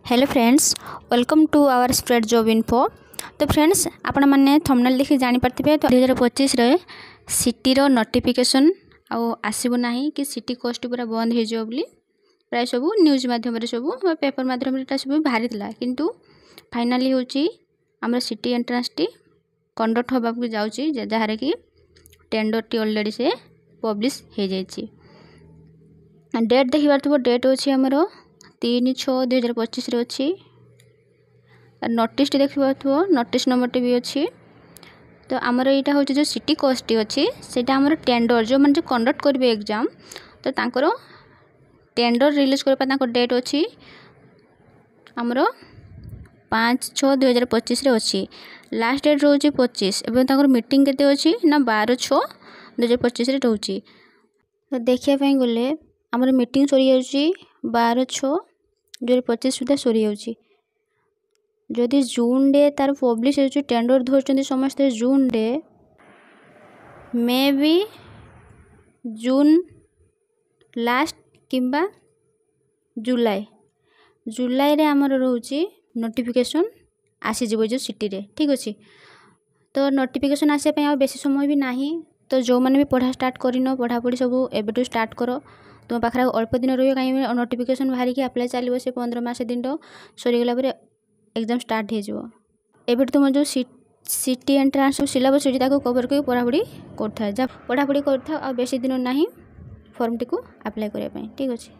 Hello friends, welcome to our spread job info. तो friends, आपण मैंने थंबनेल देखि जानी पार्थिबे तो 2025 रे सिटी रो नोटिफिकेशन आसबो नाही कि सिटी कोस्ट पूरा बंद हो जो बोली प्राय सब न्यूज माध्यम रे सब पेपर माध्यम रे सब बाहरी थिला, किंतु फाइनली होची हमर सिटी एंट्रेंस टी कंडक्ट होबा को जाउची जहारे कि टेंडर टी ऑलरेडी से पब्लिश हो जाइए। डेट देखिबार थबो, डेट होची हमर 3/6/2025 रे अछि। नोटिस टी देखिबार थबो, नोटिस नंबर टी भी अछि। तो आमर एटा होची जो सिटी कोस्ट टी अछि सेटा हमर टेंडर जो मन जो कंडक्ट करबे एग्जाम, तो तांकर टेंडर रिलीज करबा तांकर डेट अछि हमर 5/6/2025 रे अछि। लास्ट डेट रोची 25 एवं तांकर मीटिंग केते अछि ना 12/6/2025 रे रहउची। तो देखिया पई गले हमर मीटिंग सरी जाउची 12/6/2025 सुधा सरी जाउची। जदि जून डे तार पब्लिश होची टेंडर धरचंदी समस्त जून डे, मे बी जून लास्ट किंबा जुलाई रे हमर रहउची नोटिफिकेशन आसी जिवो जो सिटी रे, ठीक अछि। तो नोटिफिकेशन आसे पे आ बेसी समय भी नाही। तो जो माने भी पढ़ा स्टार्ट करिनो, पढ़ापढ़ी सब एबेटू स्टार्ट करो। तुम पाखरे अल्प दिन रही कहीं नोटिफिकेशन बाहरी कि अप्लाई चलो से 15 मास दिन सरी गला पर एग्जाम स्टार्ट हो एबे तुम जो सिटी एंट्रेंस सिलेबस अच्छी कवर कर पढ़ापढ़ी कर पढ़ापढ़ी कर बेसी दिन ना फॉर्म टी को अप्लाई करने, ठीक अच्छे।